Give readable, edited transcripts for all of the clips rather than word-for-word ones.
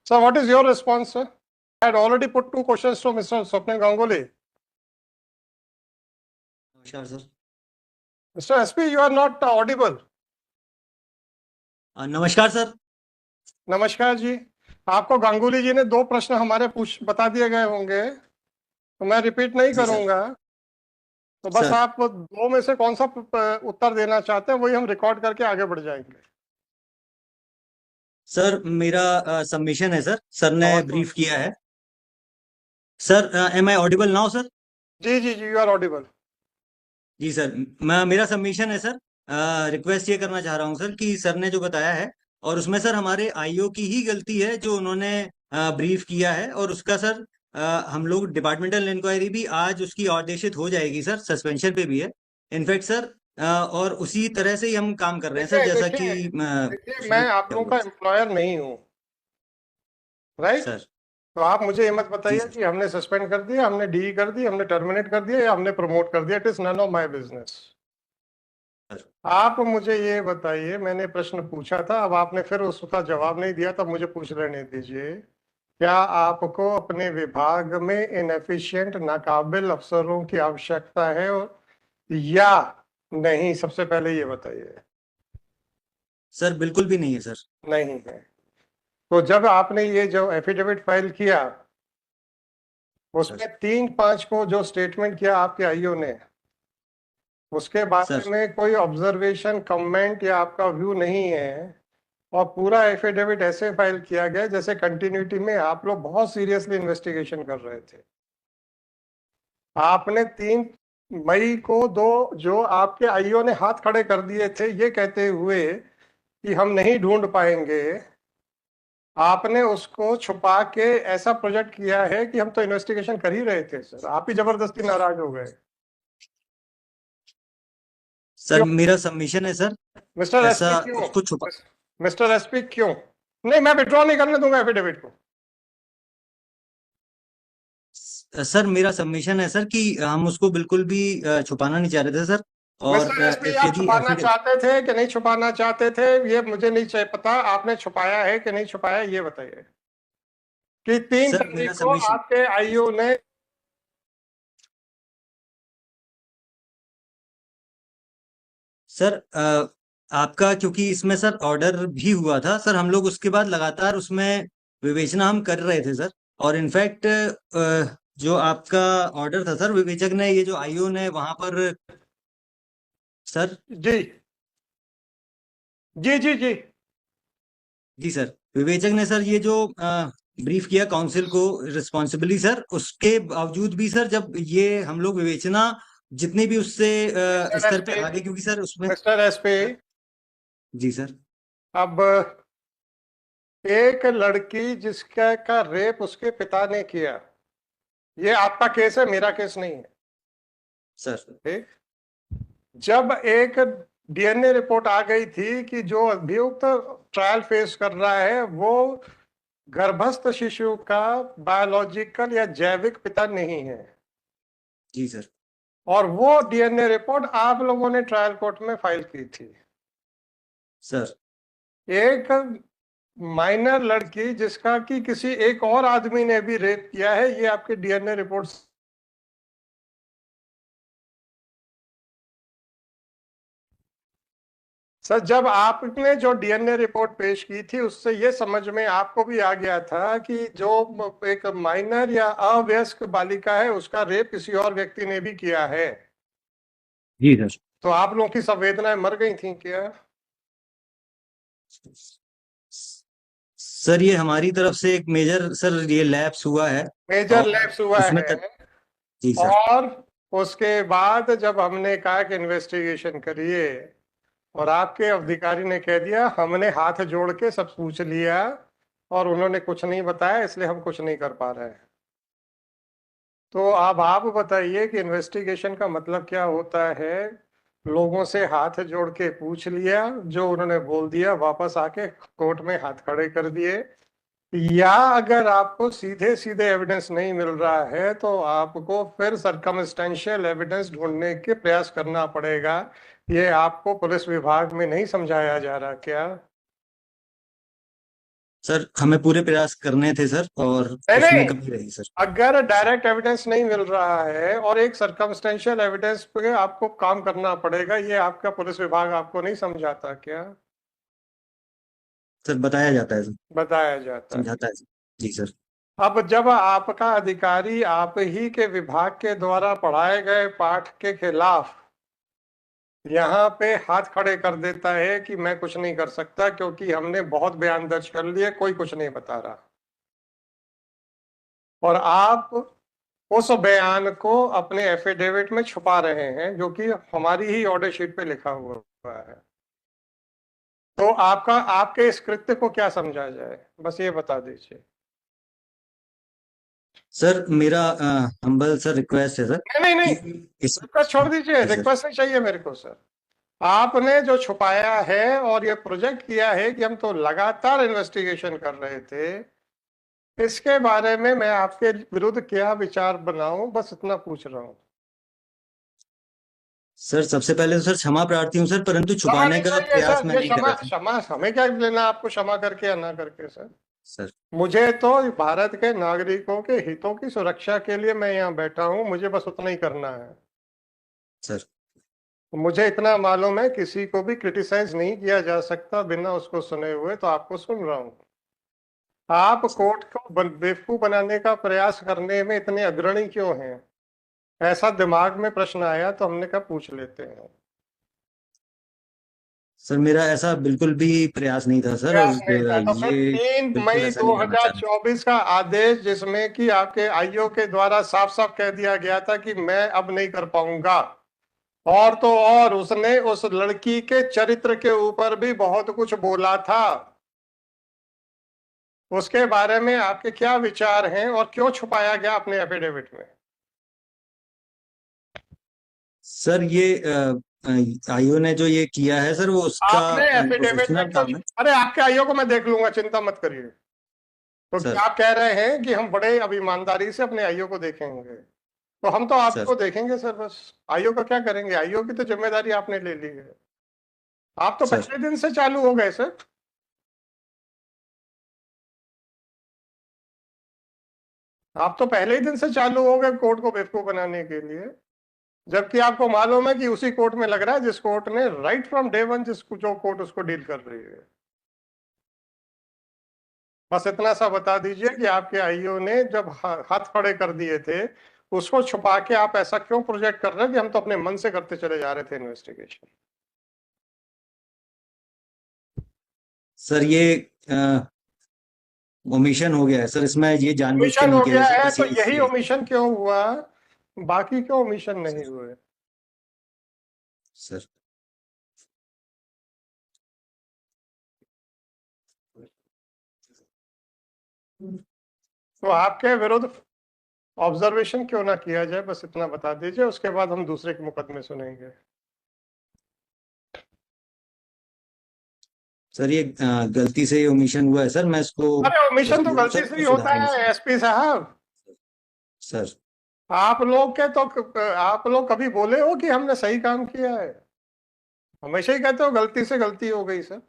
Sir, what is your response, sir? I had already put two questions to Mr. Swapnil Ganguly. नमस्कार sir. Mr. SP, you are not audible. नमस्कार sir. नमस्कार जी। आपको गांगुली जी ने दो प्रश्न हमारे बता दिए गए होंगे, तो मैं रिपीट नहीं जी सर। करूंगा। तो बस सर। आप दो में से कौन सा उत्तर देना चाहते हैं वही हम रिकॉर्ड करके आगे बढ़ जाएंगे। सर मेरा सबमिशन है सर। सर ने और ब्रीफ किया है। Sir am I audible now sir? जी जी जी, यू आर ऑडिबल। जी सर, मेरा सबमिशन है सर। रिक्वेस्ट ये करना चाह रहा हूँ सर कि सर ने जो बताया है और उसमें सर हमारे आईओ की ही गलती है जो उन्होंने ब्रीफ किया है, और उसका सर हम लोग डिपार्टमेंटल इंक्वायरी भी आज उसकी ऑर्डेशित हो जाएगी सर, सस्पेंशन पे भी है इनफैक्ट सर। और उसी तरह से ही हम काम कर रहे हैं सर, देखिए जैसा देखिए कि देखिए, मैं आप लोगों का एम्प्लॉयर नहीं हूँ, राइट? सर। तो आप मुझे ये मत जी बताइए सर। कि हमने सस्पेंड कर दिया, हमने डी कर दी, हमने टर्मिनेट कर दिया या हमने प्रमोट कर दिया। It is none of my business. आप मुझे ये बताइए, मैंने प्रश्न पूछा था, अब आपने फिर उसका जवाब नहीं दिया, तब मुझे पूछ लेने दीजिए। क्या आपको अपने विभाग में इनएफिशिएंट नाकाबिल अफसरों की आवश्यकता है या नहीं? सबसे पहले ये बताइए। सर बिल्कुल भी नहीं है सर। नहीं है। तो जब आपने ये जो एफिडेविट फाइल किया, उसमें 3/5 को जो स्टेटमेंट किया आपके आईओ ने, उसके बारे सर। में कोई ऑब्जर्वेशन, कमेंट या आपका व्यू नहीं है, और पूरा एफिडेविट ऐसे फाइल किया गया जैसे कंटिन्यूटी में आप लोग बहुत सीरियसली इन्वेस्टिगेशन कर रहे थे। आपने 3 मई को दो जो आपके आईओ ने हाथ खड़े कर दिए थे ये कहते हुए कि हम नहीं ढूंढ पाएंगे, आपने उसको छुपा के ऐसा प्रोजेक्ट किया है कि हम तो इन्वेस्टिगेशन कर ही रहे थे सर, आप ही जबरदस्ती नाराज हो गए। सर मेरा सबमिशन है सर। मिस्टर ऐसा एसपी क्यों? उसको छुपा। मिस्टर एसपी क्यों? नहीं, मैं विड्रॉ नहीं करने दूंगा एफिडेविट को। सर मेरा सबमिशन है सर कि हम उसको बिल्कुल भी छुपाना नहीं चाह रहे थे सर। और मिस्टर एसपी, आप यदि छुपाना चाहते थे कि नहीं छुपाना चाहते थे ये मुझे नहीं चाहिए पता। आपने छुपाया है कि नहीं छुपाया ये बताइए। कि 3 सर मेरा तारीख को सबमिशन। आपके आईओ ने सर आपका क्योंकि इसमें सर ऑर्डर भी हुआ था सर, हम लोग उसके बाद लगातार उसमें विवेचना हम कर रहे थे सर। और इनफैक्ट जो आपका ऑर्डर था सर, विवेचक ने ये जो आईओ ने वहां पर सर। जी जी जी जी जी सर, विवेचक ने सर ये जो ब्रीफ किया काउंसिल को रिस्पॉन्सिबली सर, उसके बावजूद भी सर जब ये हम लोग विवेचना जितने भी उससे मिस्टर स्तर पे एसपी, आगे, क्योंकि सर उसमें। मिस्टर एसपी, जी सर। अब एक लड़की जिसका का रेप उसके पिता ने किया, ये आपका केस है, मेरा केस नहीं है। सर। ठीक? जब एक डीएनए रिपोर्ट आ गई थी कि जो अभियुक्त ट्रायल फेस कर रहा है वो गर्भस्थ शिशु का बायोलॉजिकल या जैविक पिता नहीं है, जी सर। और वो डीएनए रिपोर्ट आप लोगों ने ट्रायल कोर्ट में फाइल की थी। सर। एक माइनर लड़की जिसका कि किसी एक और आदमी ने भी रेप किया है, ये आपके डीएनए रिपोर्ट। सर, जब आपने जो डीएनए रिपोर्ट पेश की थी उससे ये समझ में आपको भी आ गया था कि जो एक माइनर या अवयस्क बालिका है उसका रेप किसी और व्यक्ति ने भी किया है। जी सर। तो आप लोगों की संवेदनाएं मर गई थी क्या? सर ये हमारी तरफ से एक मेजर सर ये लैप्स हुआ है। मेजर और लैप्स हुआ उसमें है। जी सर। और उसके बाद जब हमने कहा कि इन्वेस्टिगेशन करिए, और आपके अधिकारी ने कह दिया हमने हाथ जोड़ के सब पूछ लिया और उन्होंने कुछ नहीं बताया, इसलिए हम कुछ नहीं कर पा रहे हैं। तो अब आप बताइए कि इन्वेस्टिगेशन का मतलब क्या होता है? लोगों से हाथ जोड़ के पूछ लिया, जो उन्होंने बोल दिया वापस आके कोर्ट में हाथ खड़े कर दिए, या अगर आपको सीधे सीधे एविडेंस नहीं मिल रहा है तो आपको फिर सरकमस्टेंशियल एविडेंस ढूंढने के प्रयास करना पड़ेगा। ये आपको पुलिस विभाग में नहीं समझाया जा रहा क्या? सर हमें पूरे प्रयास करने थे सर, और नहीं उसमें नहीं, कमी रही सर। अगर डायरेक्ट एविडेंस नहीं मिल रहा है और एक सर्कमस्टेंशियल एविडेंस पे आपको काम करना पड़ेगा, ये आपका पुलिस विभाग आपको नहीं समझाता क्या? सर बताया जाता है सर, बताया जाता है। समझाता है सर। जी सर। अब जब आपका अधिकारी आप ही के विभाग के द्वारा पढ़ाए गए पाठ के खिलाफ यहाँ पे हाथ खड़े कर देता है कि मैं कुछ नहीं कर सकता क्योंकि हमने बहुत बयान दर्ज कर लिए, कोई कुछ नहीं बता रहा, और आप उस बयान को अपने एफिडेविट में छुपा रहे हैं जो कि हमारी ही ऑर्डर शीट पे लिखा हुआ है, तो आपका आपके इस कृत्य को क्या समझा जाए, बस ये बता दीजिए। सर मेरा हम्बल सर रिक्वेस्ट है सर नहीं नहीं कि नहीं, इस। रिक्वेस्ट छोड़ दीजिए, जी सर। रिक्वेस्ट नहीं चाहिए मेरे को सर। आपने जो छुपाया है और ये प्रोजेक्ट किया है कि हम तो लगातार इन्वेस्टिगेशन कर रहे थे, इसके बारे में मैं आपके विरुद्ध क्या विचार बनाऊं, बस इतना पूछ रहा हूं। सर सबसे पहले तो सर क्षमा प्रार्थी हूँ सर, परंतु क्षमा छुपाने नहीं का चाहिए प्रयास सर, मैं ये नहीं कर क्षमा रहा था। क्षमा हमें क्या लेना आपको क्षमा करके या ना करके सर। सर। मुझे तो भारत के नागरिकों के हितों की सुरक्षा के लिए मैं यहाँ बैठा हूँ, मुझे बस उतना ही करना है। सर। मुझे इतना मालूम है किसी को भी क्रिटिसाइज नहीं किया जा सकता बिना उसको सुने हुए, तो आपको सुन रहा हूँ। आप सर। कोर्ट को बेवकूफ बनाने का प्रयास करने में इतने अग्रणी क्यों हैं? ऐसा दिमाग में प्रश्न आया तो हमने कहा पूछ लेते हैं। सर मेरा ऐसा बिल्कुल भी प्रयास नहीं था सर, और प्रयास नहीं था तो फिर ये 3 बिल्कुल मई ऐसा नहीं करना चाह रहा। 2024 का आदेश जिसमें कि आपके आईओ के द्वारा साफ साफ कह दिया गया था कि मैं अब नहीं कर पाऊंगा, और तो और उसने उस लड़की के चरित्र के ऊपर भी बहुत कुछ बोला था, उसके बारे में आपके क्या विचार हैं और क्यों छुपाया गया अपने एफिडेविट में? सर ये आईओ ने जो ये किया है सर, वो उसका आपने एफिडेविट में प्रोफेशनल क्यों काम है। अरे आपके आईओ को मैं देख लूंगा, चिंता मत करिए। तो क्या सर। आप कह रहे हैं कि हम बड़े अब ईमानदारी से अपने आईओ को देखेंगे? तो हम तो सर। आपको देखेंगे सर, बस आईओ का क्या करेंगे? आईओ की तो जिम्मेदारी आपने ले ली है। आप तो सर। पहले दिन से चालू हो गए सर। आप तो पहले ही दिन से चालू हो गए कोर्ट को बेवकूफ बनाने के लिए, जबकि आपको मालूम है कि उसी कोर्ट में लग रहा है जिस कोर्ट ने राइट फ्रॉम डे वन जिसको जो कोर्ट उसको डील कर रही है। बस इतना सा बता दीजिए कि आपके आईओ ने जब हाथ खड़े कर दिए थे, उसको छुपा के आप ऐसा क्यों प्रोजेक्ट कर रहे हैं कि हम तो अपने मन से करते चले जा रहे थे इन्वेस्टिगेशन? सर ये ओमिशन हो गया है सर, इसमें ये जानबूझ के ओमिशन नहीं हो किया गया जा सकता है तो किसी यही इसलिए। ओमिशन क्यों हुआ, बाकी क्यों ओमिशन नहीं हुए? सर। तो आपके विरुद्ध ऑब्जर्वेशन क्यों ना किया जाए, बस इतना बता दीजिए, उसके बाद हम दूसरे के मुकदमे सुनेंगे। सर ये गलती से ये ओमिशन हुआ है सर, मैं इसको अरे ओमिशन तो जरूर गलती सर से ही होता सुधारेंगे है सर। एसपी साहब। सर। आप लोग के तो आप लोग कभी बोले हो कि हमने सही काम किया है? हमेशा ही कहते हो गलती से गलती हो गई सर।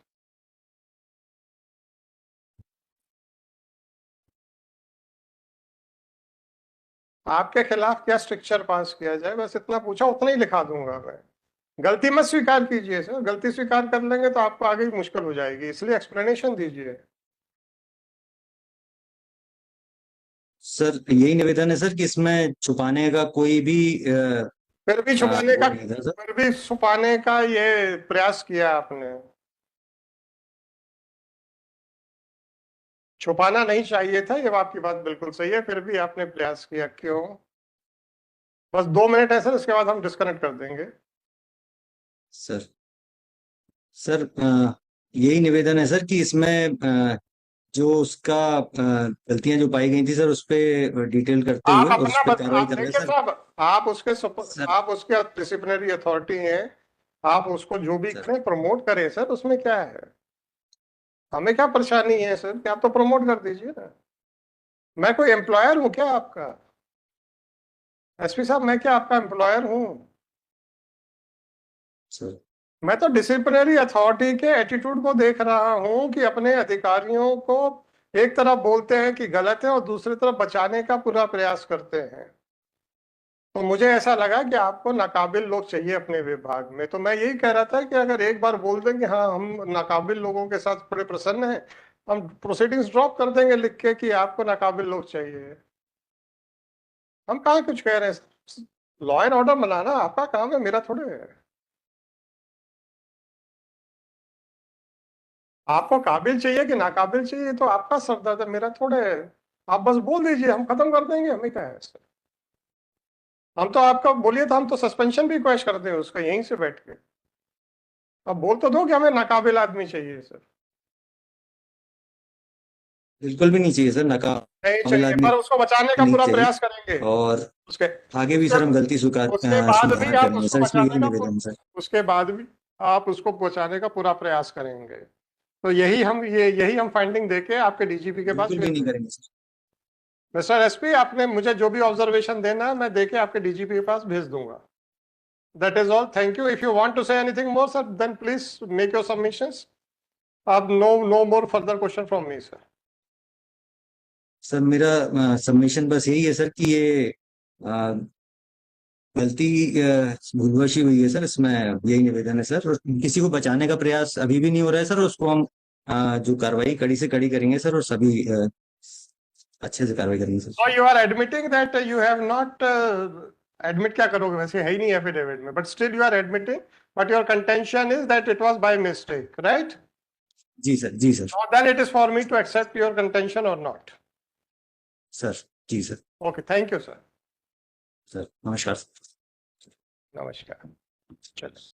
आपके खिलाफ क्या स्ट्रिक्चर पास किया जाए, बस इतना पूछा, उतना ही लिखा दूंगा मैं। गलती मत स्वीकार कीजिए सर, गलती स्वीकार कर लेंगे तो आपको आगे मुश्किल हो जाएगी, इसलिए एक्सप्लेनेशन दीजिए। सर यही निवेदन है सर कि इसमें छुपाने का कोई भी फिर भी छुपाने वो का नहीं था सर। फिर भी छुपाने का ये प्रयास किया आपने। छुपाना नहीं चाहिए था, ये आपकी बात बिल्कुल सही है, फिर भी आपने प्रयास किया, क्यों? बस 2 मिनट है सर, इसके बाद हम डिस्कनेक्ट कर देंगे। सर। सर यही निवेदन है सर कि इसमें जो उसका गलतियां जो पाई गई थी सर, उस पे डिटेल करते आप हुए और उस अपना पे कार्रवाई आप कर रहे हैं देखिए सर। साहब, सर। आप उसके डिसिप्लिनरी अथॉरिटी हैं, आप उसको जो भी सर। करें प्रमोट करें सर, उसमें क्या है? हमें क्या परेशानी है सर कि आप तो प्रमोट कर दीजिए ना। मैं कोई एम्प्लॉयर हूँ क्या आपका? एसपी साहब, मैं क्या आपका एम्प्लॉयर हूँ? सर। मैं तो डिसिप्लिनरी अथॉरिटी के एटीट्यूड को देख रहा हूँ कि अपने अधिकारियों को एक तरफ बोलते हैं कि गलत है और दूसरी तरफ बचाने का पूरा प्रयास करते हैं। तो मुझे ऐसा लगा कि आपको नाकाबिल लोग चाहिए अपने विभाग में। तो मैं यही कह रहा था कि अगर एक बार बोल दें कि हाँ हम नाकाबिल लोगों के साथ बड़े प्रसन्न हैं, हम प्रोसीडिंग्स ड्रॉप कर देंगे लिख के कि आपको नाकाबिल लोग चाहिए। हम कहाँ कुछ कह रहे हैं, लॉ एंड ऑर्डर बनाना आपका काम है, मेरा थोड़े है। आपको काबिल चाहिए कि नाकाबिल चाहिए तो आपका सरदर्द है, मेरा थोड़े है। आप बस बोल दीजिए, हम खत्म कर देंगे, हमें क्या है इससे। हम तो आपका बोलिए तो हम तो सस्पेंशन भी रिक्वेस्ट करते हैं उसका यहीं से बैठ के। अब बोल तो दो कि हमें नाकाबिल आदमी चाहिए सर। बिल्कुल भी नहीं चाहिए सर, नहीं नाकाबिल चाहिए, आदमी पर उसको बचाने का नहीं पूरा चाहिए। प्रयास करेंगे। और उसके आगे भी उसके सर हम गलती उसके बाद भी सुधार आप करेंगे उसको सर, इसमें बचाने यही का निवेदन है सर। उसके बाद भी आप उसको बचाने का पूरा प्रयास करेंगे। तो यही हम फाइंडिंग देके आपके डीजीपी के पास बिल्कुल भी भेज नहीं देंगे। करेंगे सर। मिस्टर एसपी, आपने मुझे जो भी ऑब्जर्वेशन देना है मैं देके आपके डीजीपी के पास भेज दूंगा। That is all. Thank you. If you want to say anything more, sir, then please make your submissions. No more further question from me, sir. Sir मेरा सबमिशन बस यही है सर कि ये अ, गलती भूलवश ही हुई है सर, इसमें यही निवेदन है सर। और किसी को बचाने का प्रयास अभी भी नहीं हो रहा है सर, उसको हम जो कार्रवाई कड़ी से कड़ी करेंगे सर, और सभी अच्छे से कार्रवाई करेंगे sir. So you are admitting that you have not admit क्या करोगे, वैसे है ही नहीं एफिडेविट में, but still you are admitting, but your contention is that it was by mistake, right? जी सर, जी sir. So then it is for me to accept your contention or not. Sir जी sir. Okay, thank you, sir. Sir नमस्कार। नमस्कार। चलो।